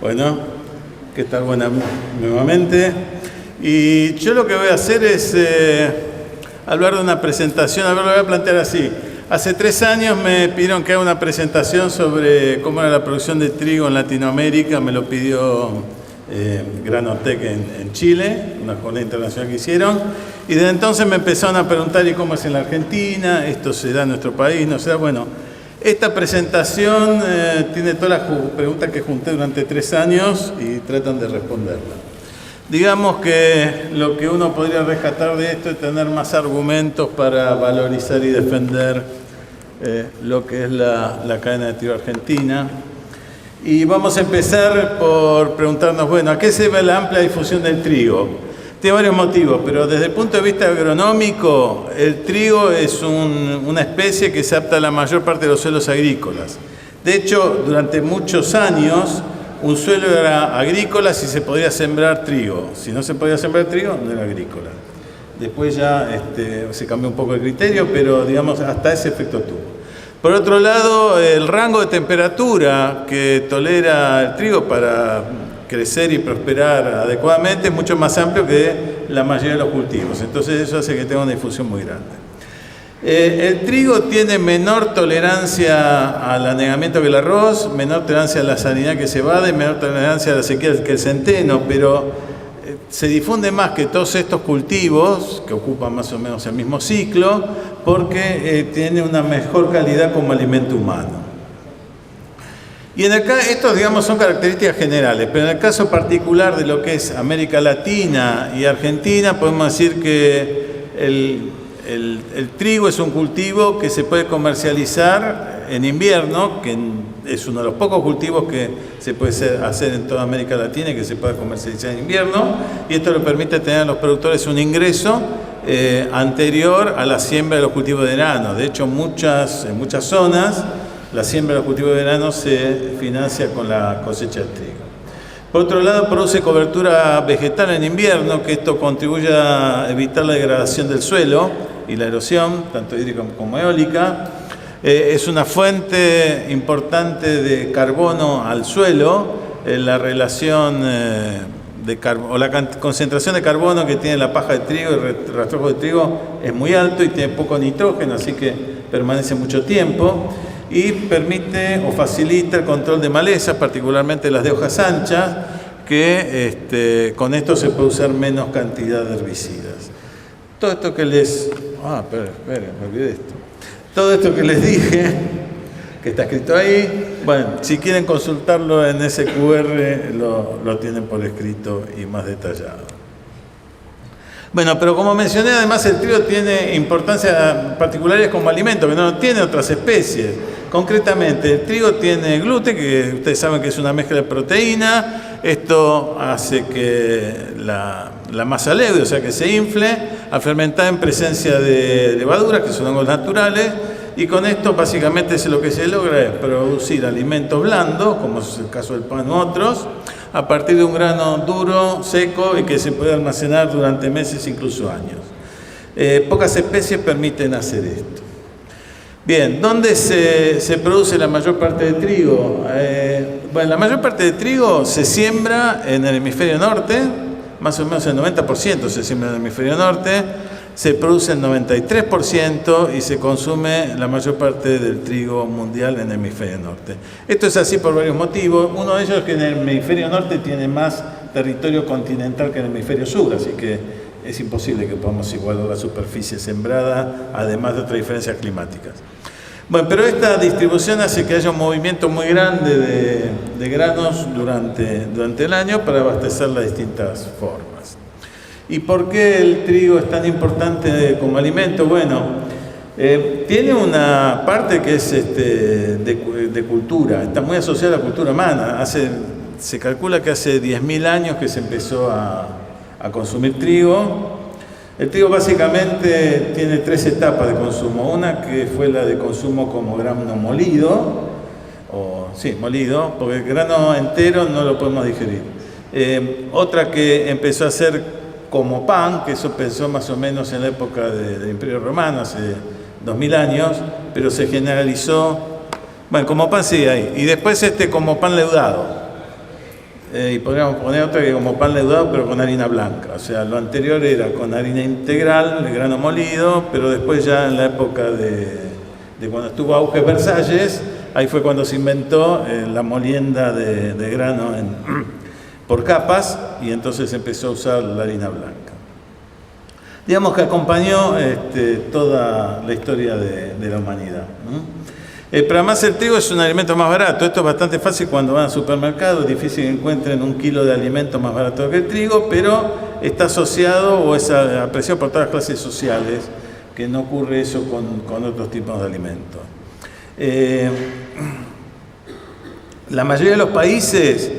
Bueno, ¿qué tal? Buenas nuevamente. Y yo lo que voy a hacer es hablar de una presentación. A ver, lo voy a plantear así. Hace 3 años me pidieron que haga una presentación sobre cómo era la producción de trigo en Latinoamérica. Me lo pidió Granotec en Chile, una jornada internacional que hicieron. Y desde entonces me empezaron a preguntar, ¿y cómo es en la Argentina? ¿Esto se da en nuestro país? ¿No se da? Bueno, esta presentación tiene todas las preguntas que junté durante 3 años y tratan de responderla. Digamos que lo que uno podría rescatar de esto es tener más argumentos para valorizar y defender lo que es la cadena de trigo argentina. Y vamos a empezar por preguntarnos, bueno, ¿a qué se debe la amplia difusión del trigo? Tiene varios motivos, pero desde el punto de vista agronómico, el trigo es una especie que se adapta a la mayor parte de los suelos agrícolas. De hecho, durante muchos años, un suelo era agrícola si se podía sembrar trigo. Si no se podía sembrar trigo, no era agrícola. Después ya se cambió un poco el criterio, pero digamos, hasta ese efecto tuvo. Por otro lado, el rango de temperatura que tolera el trigo para crecer y prosperar adecuadamente es mucho más amplio que la mayoría de los cultivos. Entonces eso hace que tenga una difusión muy grande. El trigo tiene menor tolerancia al anegamiento que el arroz, menor tolerancia a la salinidad que cebada y menor tolerancia a la sequía que el centeno, pero se difunde más que todos estos cultivos, que ocupan más o menos el mismo ciclo, porque tiene una mejor calidad como alimento humano. Y estos, digamos, son características generales, pero en el caso particular de lo que es América Latina y Argentina, podemos decir que el trigo es un cultivo que se puede comercializar en invierno, que es uno de los pocos cultivos que se puede hacer en toda América Latina y que se puede comercializar en invierno, y esto le permite tener a los productores un ingreso anterior a la siembra de los cultivos de verano. De hecho, en muchas zonas, la siembra de los cultivos de verano se financia con la cosecha de trigo. Por otro lado, produce cobertura vegetal en invierno, que esto contribuye a evitar la degradación del suelo y la erosión, tanto hídrica como eólica. Es una fuente importante de carbono al suelo. La relación o la concentración de carbono que tiene la paja de trigo y el rastrojo de trigo es muy alto y tiene poco nitrógeno, así que permanece mucho tiempo. Y permite o facilita el control de malezas, particularmente las de hojas anchas, que con esto se puede usar menos cantidad de herbicidas. Todo esto que les... me olvidé de esto. Todo esto que les dije, que está escrito ahí, bueno, si quieren consultarlo en ese QR, lo tienen por escrito y más detallado. Bueno, pero como mencioné, además el trigo tiene importancia particulares como alimento, que no tiene otras especies. Concretamente, el trigo tiene gluten, que ustedes saben que es una mezcla de proteína. Esto hace que la masa leude, o sea que se infle, al fermentar en presencia de levaduras, que son hongos naturales, y con esto básicamente lo que se logra es producir alimentos blandos, como es el caso del pan u otros, a partir de un grano duro, seco y que se puede almacenar durante meses, incluso años. Pocas especies permiten hacer esto. Bien, ¿dónde se produce la mayor parte de trigo? Bueno, la mayor parte de trigo se siembra en el hemisferio norte, más o menos el 90% se siembra en el hemisferio norte, se produce el 93% y se consume la mayor parte del trigo mundial en el hemisferio norte. Esto es así por varios motivos. Uno de ellos es que en el hemisferio norte tiene más territorio continental que en el hemisferio sur, así que es imposible que podamos igualar la superficie sembrada, además de otras diferencias climáticas. Bueno, pero esta distribución hace que haya un movimiento muy grande de granos durante el año para abastecer las distintas formas. ¿Y por qué el trigo es tan importante como alimento? Bueno, tiene una parte que es de cultura, está muy asociada a la cultura humana. Se calcula que hace 10.000 años que se empezó a consumir trigo. El trigo básicamente tiene 3 etapas de consumo. Una que fue la de consumo como grano molido, molido, porque el grano entero no lo podemos digerir. Otra que empezó a ser como pan, que eso empezó más o menos en la época del Imperio Romano, hace 2000 años, pero se generalizó, bueno, como pan sigue ahí, y después como pan leudado. y podríamos poner otra que como pan leudado, pero con harina blanca. O sea, lo anterior era con harina integral, de grano molido, pero después ya en la época de cuando estuvo auge Versalles, ahí fue cuando se inventó la molienda de grano por capas, y entonces empezó a usar la harina blanca. Digamos que acompañó toda la historia de la humanidad. Pero además el trigo es un alimento más barato. Esto es bastante fácil cuando van al supermercado. Es difícil que encuentren un kilo de alimento más barato que el trigo, pero está asociado o es apreciado por todas las clases sociales, que no ocurre eso con otros tipos de alimentos. La mayoría de los países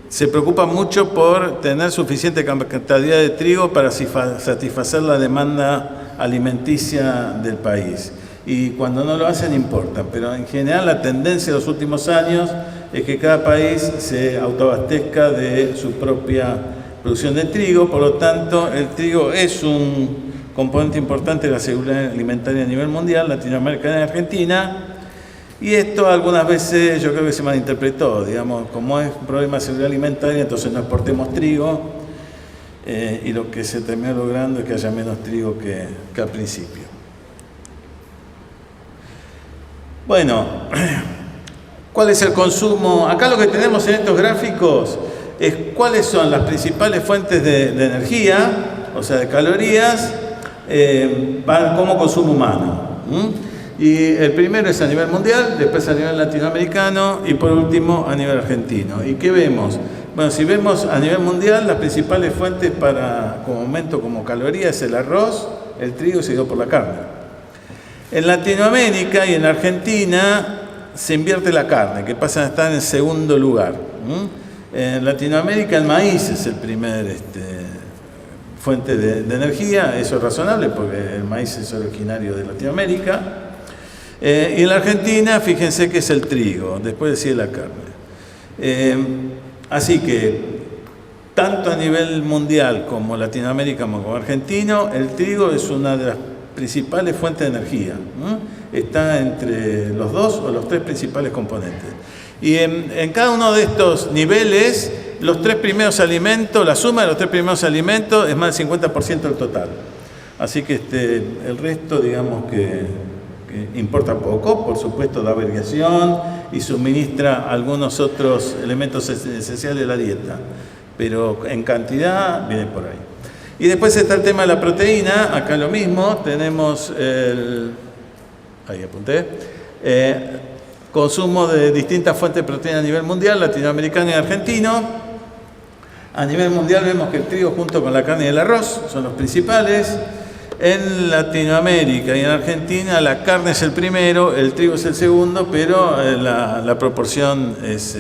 se preocupan mucho por tener suficiente cantidad de trigo para satisfacer la demanda alimenticia del país. Y cuando no lo hacen importan, pero en general la tendencia de los últimos años es que cada país se autoabastezca de su propia producción de trigo. Por lo tanto, el trigo es un componente importante de la seguridad alimentaria a nivel mundial, Latinoamérica y Argentina. Y esto algunas veces yo creo que se malinterpretó, digamos, como es un problema de seguridad alimentaria, entonces no exportemos trigo, y lo que se terminó logrando es que haya menos trigo que al principio. Bueno, ¿cuál es el consumo? Acá lo que tenemos en estos gráficos es cuáles son las principales fuentes de energía, o sea, de calorías, como consumo humano. Y el primero es a nivel mundial, después a nivel latinoamericano y por último a nivel argentino. ¿Y qué vemos? Bueno, si vemos a nivel mundial, las principales fuentes como aumento como calorías es el arroz, el trigo, seguido por la carne. En Latinoamérica y en Argentina se invierte la carne, que pasa a estar en segundo lugar. En Latinoamérica el maíz es el primer fuente de energía. Eso es razonable porque el maíz es originario de Latinoamérica. Y en la Argentina, fíjense que es el trigo, después sigue la carne. Así que, tanto a nivel mundial como Latinoamérica como argentino, el trigo es una de las principales fuentes de energía. Está entre los dos o los tres principales componentes. Y en cada uno de estos niveles, los tres primeros alimentos, la suma de los tres primeros alimentos es más del 50% del total. Así que el resto, digamos que importa poco, por supuesto da variación y suministra algunos otros elementos esenciales de la dieta, pero en cantidad viene por ahí. Y después está el tema de la proteína. Acá lo mismo, tenemos ahí apunté, consumo de distintas fuentes de proteína a nivel mundial, latinoamericano y argentino. A nivel mundial vemos que el trigo junto con la carne y el arroz son los principales. En Latinoamérica y en Argentina la carne es el primero, el trigo es el segundo, pero la proporción es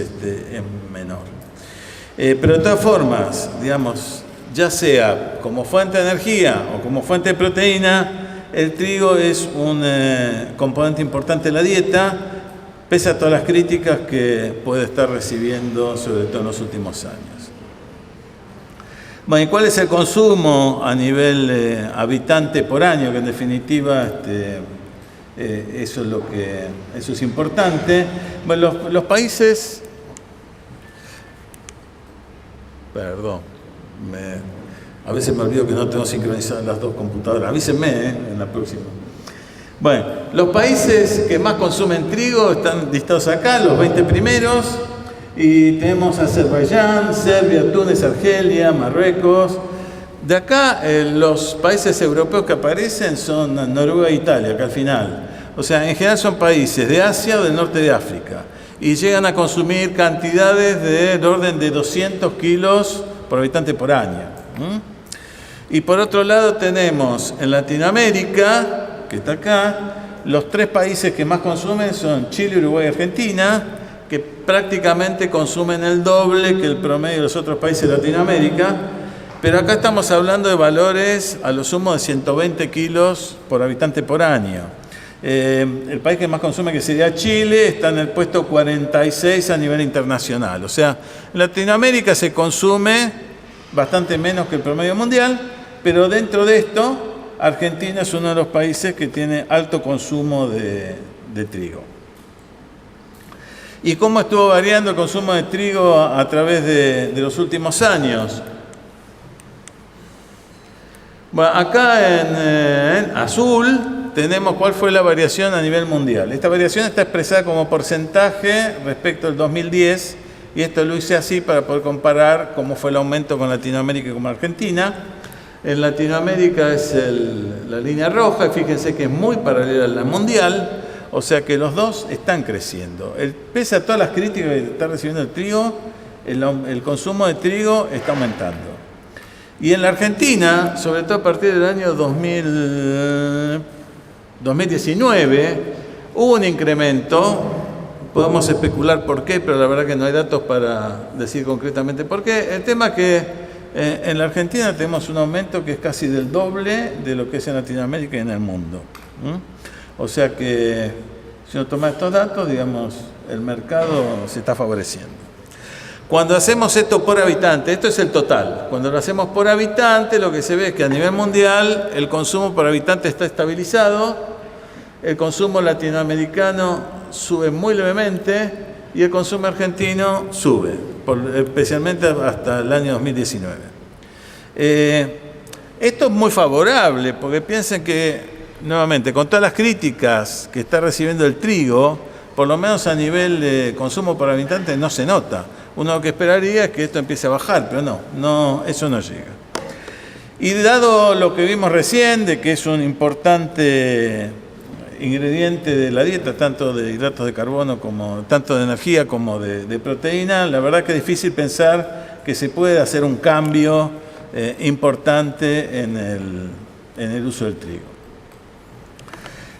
menor. Pero de todas formas, digamos, ya sea como fuente de energía o como fuente de proteína, el trigo es un componente importante de la dieta, pese a todas las críticas que puede estar recibiendo, sobre todo en los últimos años. Bueno, ¿y cuál es el consumo a nivel habitante por año? Que en definitiva eso es importante. Bueno, los países... Perdón, a veces me olvido que no tengo sincronizadas las dos computadoras. Avísenme en la próxima. Bueno, los países que más consumen trigo están listados acá, los 20 primeros. Y tenemos Azerbaiyán, Serbia, Túnez, Argelia, Marruecos. De acá los países europeos que aparecen son Noruega e Italia, acá al final. O sea, en general son países de Asia o del norte de África. Y llegan a consumir cantidades del orden de 200 kilos por habitante por año. Y por otro lado tenemos en Latinoamérica, que está acá, los tres países que más consumen son Chile, Uruguay y Argentina, que prácticamente consumen el doble que el promedio de los otros países de Latinoamérica, pero acá estamos hablando de valores a lo sumo de 120 kilos por habitante por año. El país que más consume, que sería Chile, está en el puesto 46 a nivel internacional. O sea, en Latinoamérica se consume bastante menos que el promedio mundial, pero dentro de esto, Argentina es uno de los países que tiene alto consumo de trigo. ¿Y cómo estuvo variando el consumo de trigo a través de los últimos años? Bueno, acá en azul tenemos cuál fue la variación a nivel mundial. Esta variación está expresada como porcentaje respecto al 2010, y esto lo hice así para poder comparar cómo fue el aumento con Latinoamérica y con Argentina. En Latinoamérica es la línea roja, y fíjense que es muy paralela a la mundial, o sea que los dos están creciendo. Pese a todas las críticas que está recibiendo el trigo, el consumo de trigo está aumentando. Y en la Argentina, sobre todo a partir del año 2019, hubo un incremento. Podemos especular por qué, pero la verdad que no hay datos para decir concretamente por qué. El tema es que en la Argentina tenemos un aumento que es casi del doble de lo que es en Latinoamérica y en el mundo. O sea que si uno toma estos datos, digamos, el mercado se está favoreciendo. Cuando hacemos esto por habitante, esto es el total. Cuando lo hacemos por habitante, lo que se ve es que a nivel mundial el consumo por habitante está estabilizado, el consumo latinoamericano sube muy levemente y el consumo argentino sube, especialmente hasta el año 2019. Esto es muy favorable, porque piensen que, nuevamente, con todas las críticas que está recibiendo el trigo, por lo menos a nivel de consumo por habitante no se nota. Uno lo que esperaría es que esto empiece a bajar, pero no, eso no llega. Y dado lo que vimos recién, de que es un importante ingrediente de la dieta, tanto de hidratos de carbono, tanto de energía como de proteína, la verdad que es difícil pensar que se puede hacer un cambio importante en el uso del trigo.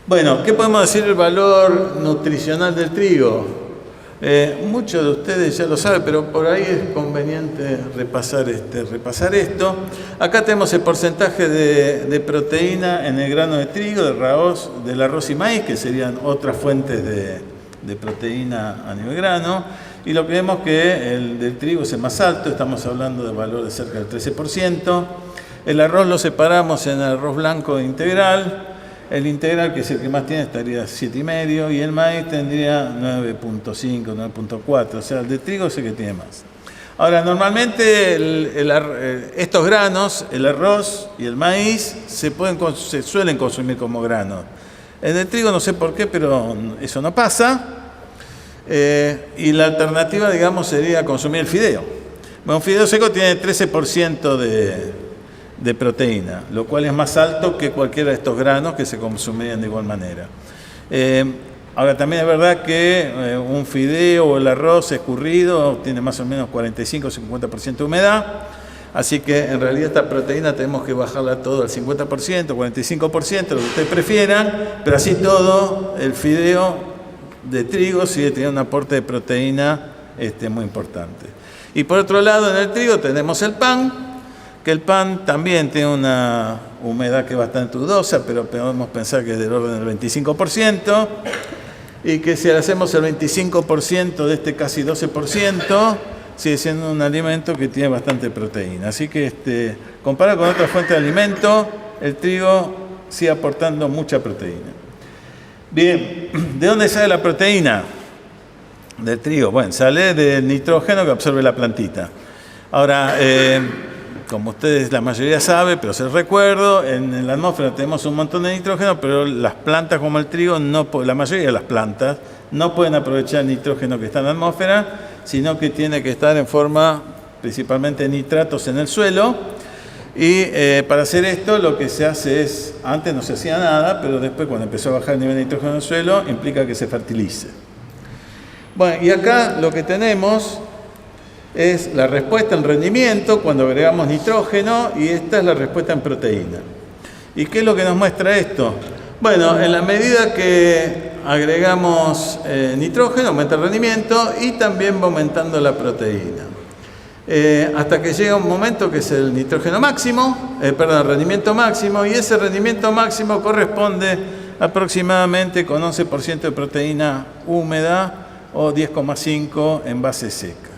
Bueno, ¿qué podemos decir del valor nutricional del trigo? Muchos de ustedes ya lo saben, pero por ahí es conveniente repasar esto. Acá tenemos el porcentaje de proteína en el grano de trigo, del arroz y maíz, que serían otras fuentes de proteína a nivel grano. Y lo que vemos que el del trigo es el más alto, estamos hablando de valor de cerca del 13%. El arroz lo separamos en arroz blanco e integral. El integral, que es el que más tiene, estaría 7,5, y el maíz tendría 9,5, 9,4, o sea, el de trigo es el que tiene más. Ahora, normalmente estos granos, el arroz y el maíz, se suelen consumir como granos. El de trigo no sé por qué, pero eso no pasa. Y la alternativa, digamos, sería consumir el fideo. Bueno, un fideo seco tiene 13% de proteína, lo cual es más alto que cualquiera de estos granos que se consumirían de igual manera. Ahora, también es verdad que un fideo o el arroz escurrido tiene más o menos 45-50% de humedad, así que en realidad esta proteína tenemos que bajarla todo al 50%, 45%, lo que ustedes prefieran, pero así todo el fideo de trigo sigue teniendo un aporte de proteína muy importante. Y por otro lado, en el trigo tenemos el pan, que el pan también tiene una humedad que es bastante dudosa, pero podemos pensar que es del orden del 25%, y que si hacemos el 25% de este casi 12%, sigue siendo un alimento que tiene bastante proteína. Así que comparado con otras fuentes de alimento, el trigo sigue aportando mucha proteína. Bien, ¿de dónde sale la proteína del trigo? Bueno, sale del nitrógeno que absorbe la plantita. Ahora, como ustedes la mayoría sabe, pero se los recuerdo, en la atmósfera tenemos un montón de nitrógeno, pero las plantas como el trigo, la mayoría de las plantas, no pueden aprovechar el nitrógeno que está en la atmósfera, sino que tiene que estar en forma principalmente de nitratos en el suelo. Y para hacer esto lo que se hace es, antes no se hacía nada, pero después cuando empezó a bajar el nivel de nitrógeno en el suelo, implica que se fertilice. Bueno, y acá lo que tenemos es la respuesta en rendimiento cuando agregamos nitrógeno, y esta es la respuesta en proteína. ¿Y qué es lo que nos muestra esto? Bueno, en la medida que agregamos nitrógeno, aumenta el rendimiento y también va aumentando la proteína. Hasta que llega un momento que es el nitrógeno máximo, el rendimiento máximo, y ese rendimiento máximo corresponde aproximadamente con 11% de proteína húmeda o 10,5 en base seca.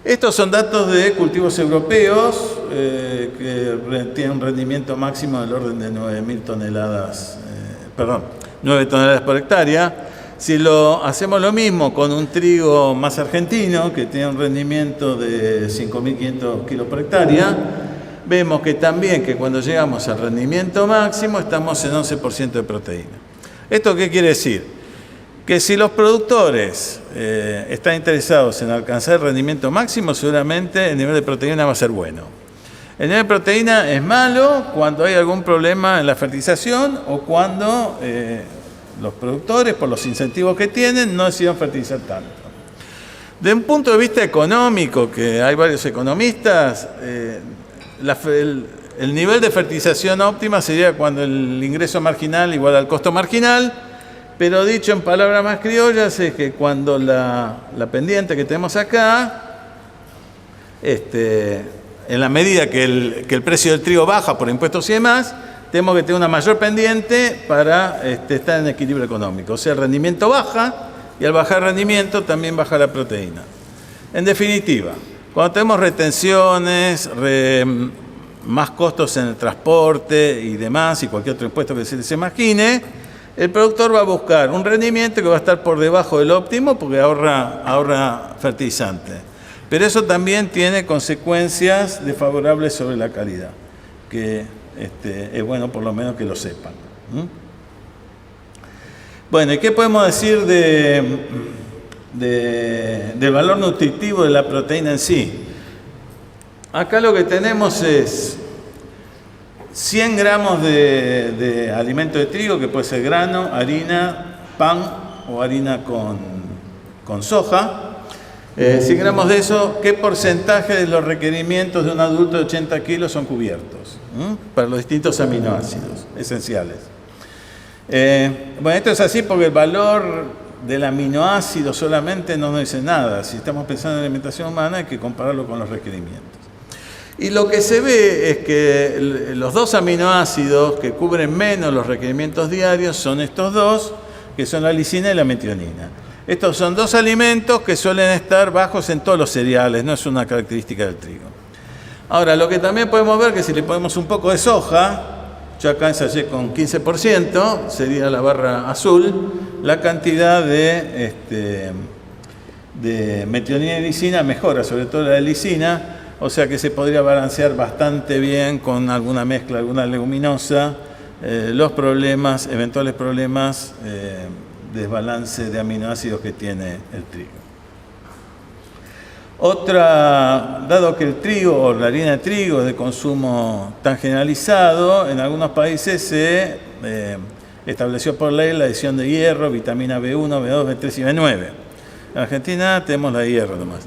Estos son datos de cultivos europeos que tienen un rendimiento máximo del orden de 9 toneladas por hectárea. Si hacemos lo mismo con un trigo más argentino, que tiene un rendimiento de 5.500 kilos por hectárea, vemos que también que cuando llegamos al rendimiento máximo estamos en 11% de proteína. ¿Esto qué quiere decir? Que si los productores están interesados en alcanzar el rendimiento máximo, seguramente el nivel de proteína va a ser bueno. El nivel de proteína es malo cuando hay algún problema en la fertilización o cuando los productores, por los incentivos que tienen, no deciden fertilizar tanto. De un punto de vista económico, que hay varios economistas, el nivel de fertilización óptima sería cuando el ingreso marginal igual al costo marginal, pero dicho en palabras más criollas es que cuando la pendiente que tenemos acá, en la medida que el precio del trigo baja por impuestos y demás, tenemos que tener una mayor pendiente para estar en equilibrio económico. O sea, el rendimiento baja y al bajar el rendimiento también baja la proteína. En definitiva, cuando tenemos retenciones, más costos en el transporte y demás, y cualquier otro impuesto que se imagine, el productor va a buscar un rendimiento que va a estar por debajo del óptimo porque ahorra fertilizante. Pero eso también tiene consecuencias desfavorables sobre la calidad, que es bueno por lo menos que lo sepan. Bueno, ¿y qué podemos decir del valor nutritivo de la proteína en sí? Acá lo que tenemos es 100 gramos de alimento de trigo, que puede ser grano, harina, pan o harina con soja. 100 gramos de eso, ¿qué porcentaje de los requerimientos de un adulto de 80 kilos son cubiertos? Para los distintos aminoácidos esenciales. Bueno, esto es así porque el valor del aminoácido solamente no nos dice nada. Si estamos pensando en alimentación humana hay que compararlo con los requerimientos. Y lo que se ve es que los dos aminoácidos que cubren menos los requerimientos diarios son estos dos, que son la lisina y la metionina. Estos son dos alimentos que suelen estar bajos en todos los cereales, no es una característica del trigo. Ahora, lo que también podemos ver que si le ponemos un poco de soja, yo acá ensayé con 15%, sería la barra azul, la cantidad de metionina y lisina mejora, sobre todo la de lisina, o sea que se podría balancear bastante bien con alguna mezcla, alguna leguminosa, los problemas, eventuales problemas, desbalance de aminoácidos que tiene el trigo. Dado que el trigo o la harina de trigo es de consumo tan generalizado, en algunos países se estableció por ley la adición de hierro, vitamina B1, B2, B3 y B9. En Argentina tenemos la de hierro nomás.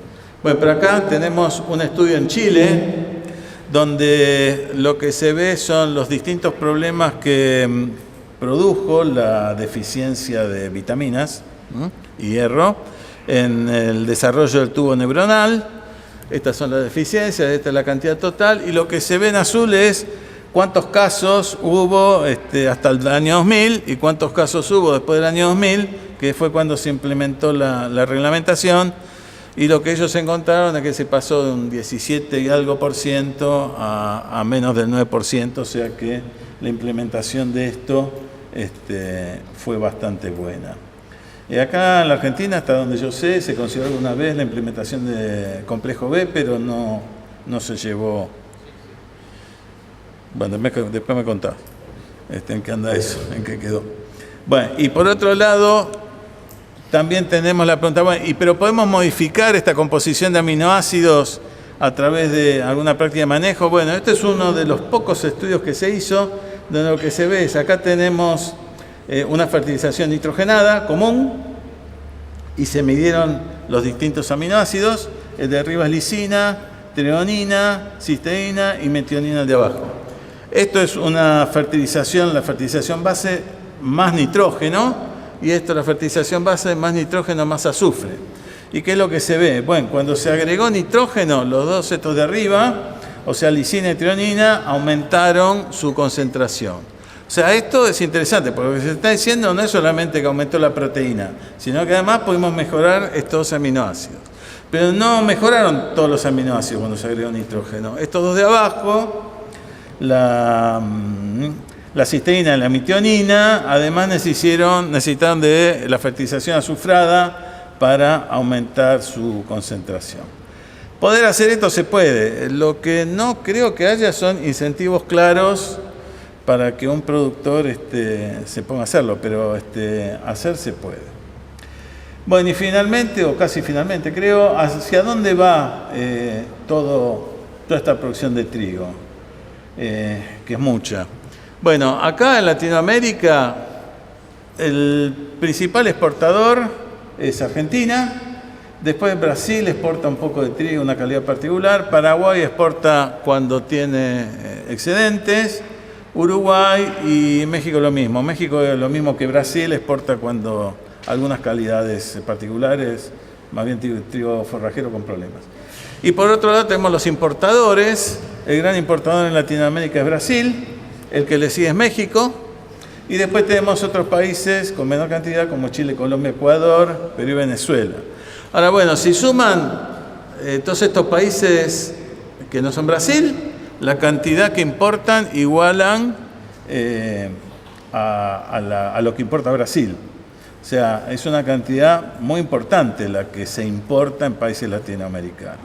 Bueno, pero acá tenemos un estudio en Chile donde lo que se ve son los distintos problemas que produjo la deficiencia de vitaminas y hierro en el desarrollo del tubo neuronal. Estas son las deficiencias, esta es la cantidad total, y lo que se ve en azul es cuántos casos hubo hasta el año 2000 y cuántos casos hubo después del año 2000, que fue cuando se implementó la reglamentación, y lo que ellos encontraron es que se pasó de un 17 y algo por ciento a menos del 9%, o sea que la implementación de esto fue bastante buena. Y acá en la Argentina, hasta donde yo sé, se consideró alguna vez la implementación de complejo B, pero no se llevó. Bueno, después me contás en qué anda eso, en qué quedó. Bueno, y por otro lado, también tenemos la pregunta, bueno, pero ¿podemos modificar esta composición de aminoácidos a través de alguna práctica de manejo? Bueno, este es uno de los pocos estudios que se hizo, donde lo que se ve es, acá tenemos una fertilización nitrogenada común y se midieron los distintos aminoácidos. El de arriba es lisina, treonina, cisteína y metionina el de abajo. Esto es una fertilización, la fertilización base más nitrógeno, y esto es la fertilización base más nitrógeno más azufre. ¿Y qué es lo que se ve? Bueno, cuando se agregó nitrógeno, los dos estos de arriba, o sea, lisina y treonina, aumentaron su concentración. O sea, esto es interesante, porque lo que se está diciendo no es solamente que aumentó la proteína, sino que además pudimos mejorar estos aminoácidos. Pero no mejoraron todos los aminoácidos cuando se agregó nitrógeno. Estos dos de abajo, la la cisteína y la metionina. Además necesitaron de la fertilización azufrada para aumentar su concentración. Poder hacer esto se puede. Lo que no creo que haya son incentivos claros para que un productor se ponga a hacerlo, pero hacer se puede. Bueno, y finalmente, o casi finalmente, creo, ¿hacia dónde va toda esta producción de trigo? Que es mucha. Bueno, acá en Latinoamérica el principal exportador es Argentina. Después Brasil exporta un poco de trigo, una calidad particular. Paraguay exporta cuando tiene excedentes. Uruguay y México lo mismo. México lo mismo que Brasil, exporta cuando algunas calidades particulares, más bien trigo forrajero con problemas. Y por otro lado tenemos los importadores. El gran importador en Latinoamérica es Brasil, el que le sigue es México. Y después tenemos otros países con menor cantidad como Chile, Colombia, Ecuador, Perú y Venezuela. Ahora bueno, si suman todos estos países que no son Brasil, la cantidad que importan igualan a lo que importa Brasil. O sea, es una cantidad muy importante la que se importa en países latinoamericanos.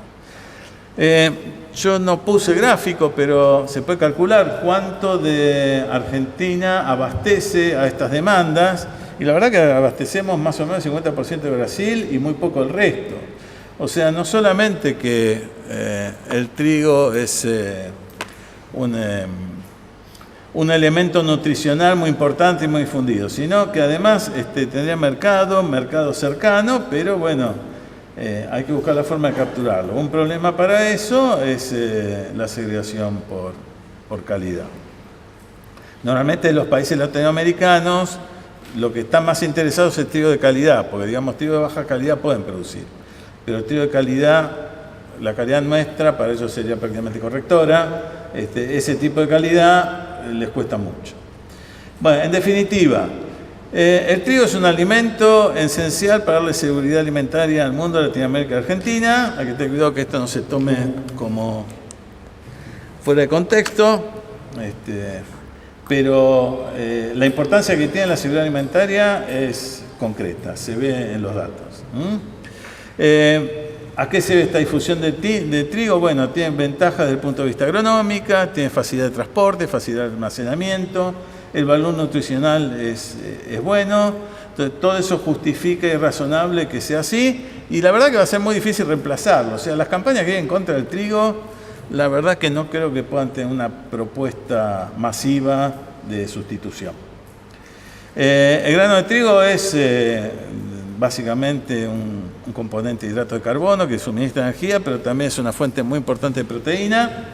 Yo no puse gráfico, pero se puede calcular cuánto de Argentina abastece a estas demandas. Y la verdad que abastecemos más o menos el 50% de Brasil y muy poco el resto. O sea, no solamente que el trigo es un elemento nutricional muy importante y muy difundido, sino que además tendría mercado cercano, pero bueno, hay que buscar la forma de capturarlo. Un problema para eso es la segregación por calidad. Normalmente los países latinoamericanos lo que están más interesados es el trigo de calidad, porque digamos trigo de baja calidad pueden producir, pero el trigo de calidad, la calidad nuestra, para ellos sería prácticamente correctora, ese tipo de calidad les cuesta mucho. Bueno, en definitiva, el trigo es un alimento esencial para darle seguridad alimentaria al mundo de Latinoamérica y Argentina. Hay que tener cuidado que esto no se tome como fuera de contexto, pero la importancia que tiene la seguridad alimentaria es concreta, se ve en los datos. ¿A qué se ve esta difusión de trigo? Bueno, tiene ventajas desde el punto de vista agronómico, tiene facilidad de transporte, facilidad de almacenamiento, el valor nutricional es bueno, entonces todo eso justifica y es razonable que sea así, y la verdad que va a ser muy difícil reemplazarlo. O sea, las campañas que hay en contra del trigo, la verdad que no creo que puedan tener una propuesta masiva de sustitución. El grano de trigo es básicamente un componente de hidrato de carbono que suministra energía, pero también es una fuente muy importante de proteína.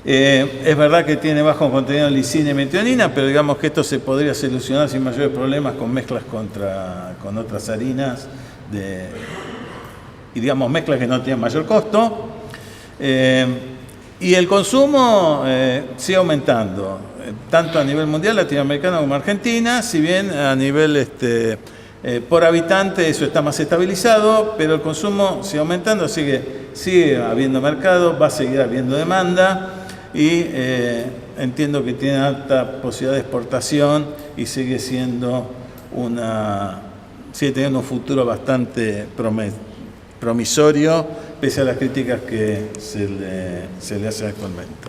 Es verdad que tiene bajo contenido de lisina y metionina, pero digamos que esto se podría solucionar sin mayores problemas con mezclas con otras harinas y digamos mezclas que no tienen mayor costo. Y el consumo sigue aumentando, tanto a nivel mundial, latinoamericano como Argentina, si bien a nivel por habitante eso está más estabilizado, pero el consumo sigue aumentando, sigue habiendo mercado, va a seguir habiendo demanda y entiendo que tiene alta posibilidad de exportación y sigue teniendo un futuro bastante promisorio, pese a las críticas que se le hacen actualmente.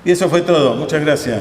Y eso fue todo. Muchas gracias.